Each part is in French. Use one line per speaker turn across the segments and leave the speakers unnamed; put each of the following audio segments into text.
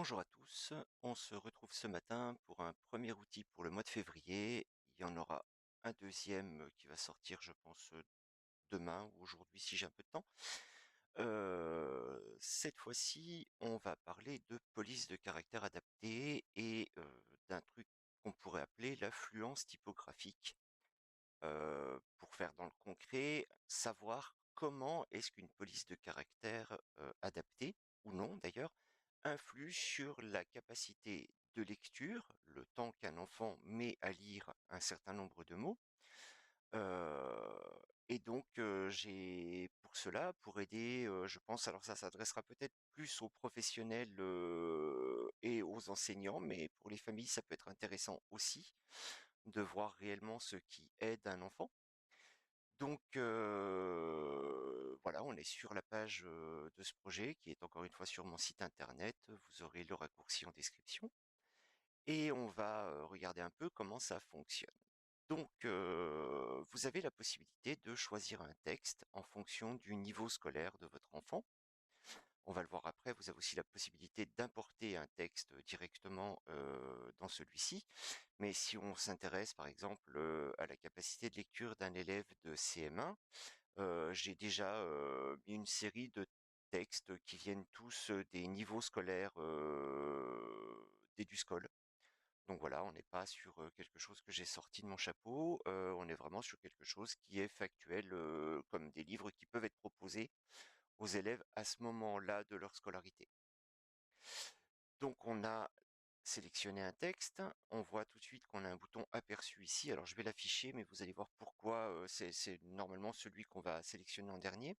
Bonjour à tous, on se retrouve ce matin pour un premier outil pour le mois de février. Il y en aura un deuxième qui va sortir, je pense, demain ou aujourd'hui si j'ai un peu de temps. Cette fois-ci, on va parler de police de caractère adaptée et d'un truc qu'on pourrait appeler l'affluence typographique. Pour faire dans le concret, savoir comment est-ce qu'une police de caractère adaptée, ou non d'ailleurs, influe sur la capacité de lecture, le temps qu'un enfant met à lire un certain nombre de mots. Euh, et donc j'ai pour cela, pour aider, je pense, alors ça s'adressera peut-être plus aux professionnels et aux enseignants, mais pour les familles, ça peut être intéressant aussi de voir réellement ce qui aide un enfant. Donc voilà, on est sur la page de ce projet qui est encore une fois sur mon site internet. Vous aurez le raccourci en description et on va regarder un peu comment ça fonctionne. Donc vous avez la possibilité de choisir un texte en fonction du niveau scolaire de votre enfant. On va le voir après, vous avez aussi la possibilité d'importer un texte directement dans celui-ci. Mais si on s'intéresse par exemple à la capacité de lecture d'un élève de CM1, j'ai déjà mis une série de textes qui viennent tous des niveaux scolaires d'Eduscol. Donc voilà, on n'est pas sur quelque chose que j'ai sorti de mon chapeau, on est vraiment sur quelque chose qui est factuel, comme des livres qui peuvent être proposés aux élèves à ce moment-là de leur scolarité. Donc on a sélectionné un texte, on voit tout de suite qu'on a un bouton aperçu ici, alors je vais l'afficher, mais vous allez voir pourquoi c'est normalement celui qu'on va sélectionner en dernier.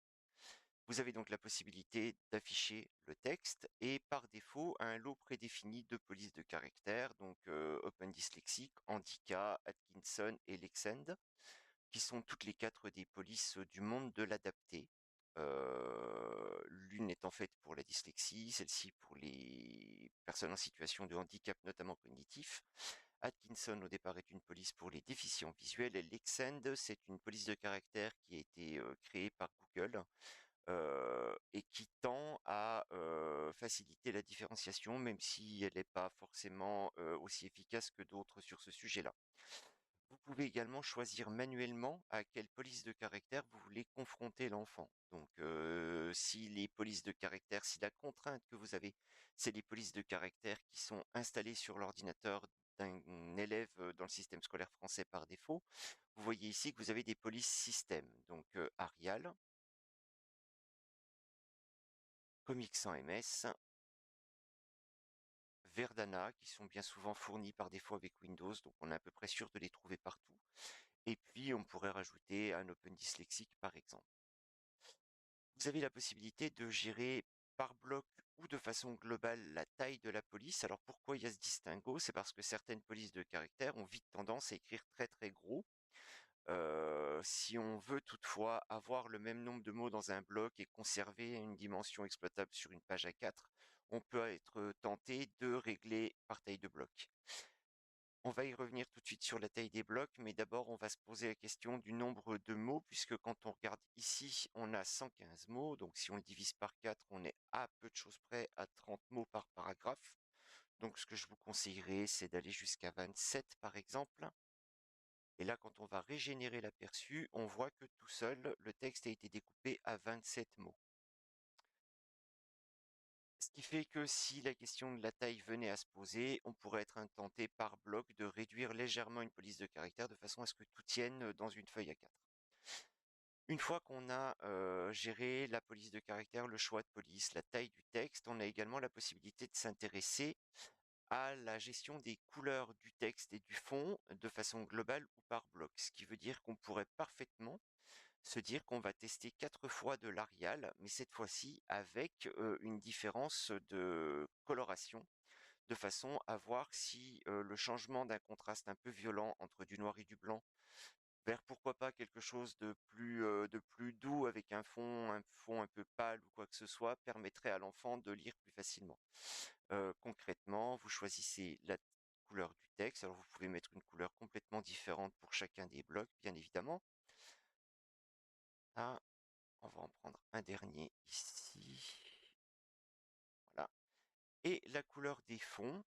Vous avez donc la possibilité d'afficher le texte et par défaut un lot prédéfini de polices de caractère, donc Open Dyslexic, Handica, Atkinson et Lexend, qui sont toutes les quatre des polices du monde de l'adapté. L'une étant faite pour la dyslexie, celle-ci pour les personnes en situation de handicap, notamment cognitif. Atkinson, au départ, est une police pour les déficients visuels. Et Lexend, c'est une police de caractère qui a été créée par Google et qui tend à faciliter la différenciation, même si elle n'est pas forcément aussi efficace que d'autres sur ce sujet-là. Vous pouvez également choisir manuellement à quelle police de caractère vous voulez confronter l'enfant. Donc, si les polices de caractère, si la contrainte que vous avez, c'est les polices de caractère qui sont installées sur l'ordinateur d'un élève dans le système scolaire français par défaut, vous voyez ici que vous avez des polices système. Donc, Arial, Comics sans MS, Verdana, qui sont bien souvent fournis par défaut avec Windows, donc on est à peu près sûr de les trouver partout. Et puis, on pourrait rajouter un Open Dyslexic, par exemple. Vous avez la possibilité de gérer par bloc ou de façon globale la taille de la police. Alors, pourquoi il y a ce distinguo? C'est parce que certaines polices de caractère ont vite tendance à écrire très très gros. Si on veut toutefois avoir le même nombre de mots dans un bloc et conserver une dimension exploitable sur une page A4, on peut être tenté de régler par taille de bloc. On va y revenir tout de suite sur la taille des blocs, mais d'abord on va se poser la question du nombre de mots, puisque quand on regarde ici, on a 115 mots, donc si on le divise par 4, on est à peu de choses près à 30 mots par paragraphe. Donc ce que je vous conseillerais, c'est d'aller jusqu'à 27 par exemple. Et là, quand on va régénérer l'aperçu, on voit que tout seul, le texte a été découpé à 27 mots. Ce qui fait que si la question de la taille venait à se poser, on pourrait être intenté par bloc de réduire légèrement une police de caractère de façon à ce que tout tienne dans une feuille A4. Une fois qu'on a géré la police de caractère, le choix de police, la taille du texte, on a également la possibilité de s'intéresser à la gestion des couleurs du texte et du fond de façon globale ou par bloc. Ce qui veut dire qu'on pourrait parfaitement se dire qu'on va tester 4 fois de l'Arial, mais cette fois-ci avec une différence de coloration, de façon à voir si le changement d'un contraste un peu violent entre du noir et du blanc vers pourquoi pas quelque chose de plus doux avec un fond un peu pâle ou quoi que ce soit permettrait à l'enfant de lire plus facilement. Concrètement, vous choisissez la couleur du texte. Alors vous pouvez mettre une couleur complètement différente pour chacun des blocs, bien évidemment. Là, on va en prendre un dernier ici. Voilà. Et la couleur des fonds,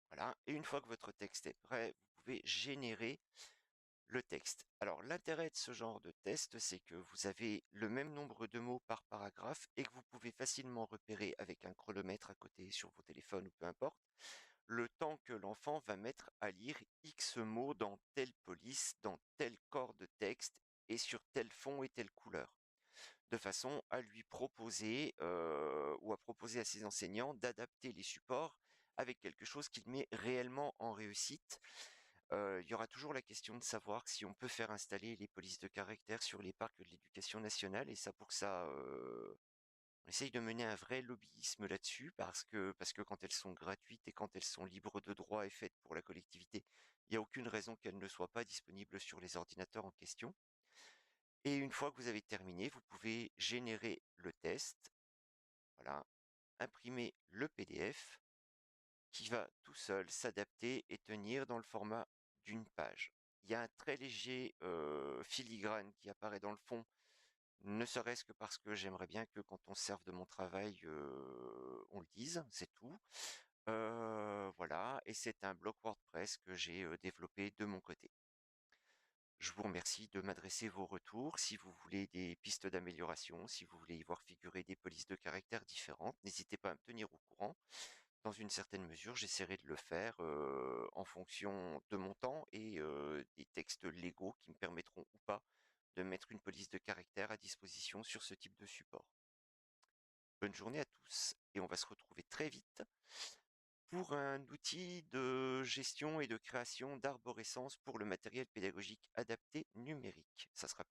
voilà. Et une fois que votre texte est prêt, vous pouvez générer le texte. Alors l'intérêt de ce genre de test, c'est que vous avez le même nombre de mots par paragraphe et que vous pouvez facilement repérer avec un chronomètre à côté sur vos téléphones ou peu importe, le temps que l'enfant va mettre à lire X mots dans telle police, dans tel corps de texte et sur tel fond et telle couleur, de façon à lui proposer ou à proposer à ses enseignants d'adapter les supports avec quelque chose qu'il met réellement en réussite. Il y aura toujours la question de savoir si on peut faire installer les polices de caractère sur les parcs de l'éducation nationale, et ça pour ça, on essaye de mener un vrai lobbyisme là-dessus parce que quand elles sont gratuites et quand elles sont libres de droit et faites pour la collectivité, il n'y a aucune raison qu'elles ne soient pas disponibles sur les ordinateurs en question. Et une fois que vous avez terminé, vous pouvez générer le test, voilà, imprimer le PDF qui va tout seul s'adapter et tenir dans le format d'une page. Il y a un très léger filigrane qui apparaît dans le fond, ne serait-ce que parce que j'aimerais bien que quand on se serve de mon travail, on le dise, c'est tout. Voilà, et c'est un bloc WordPress que j'ai développé de mon côté. Je vous remercie de m'adresser vos retours. Si vous voulez des pistes d'amélioration, si vous voulez y voir figurer des polices de caractères différentes, n'hésitez pas à me tenir au courant. Dans une certaine mesure, j'essaierai de le faire en fonction de mon temps et des textes légaux qui me permettront ou pas de mettre une police de caractère à disposition sur ce type de support. Bonne journée à tous et on va se retrouver très vite pour un outil de gestion et de création d'arborescence pour le matériel pédagogique adapté numérique. Ça sera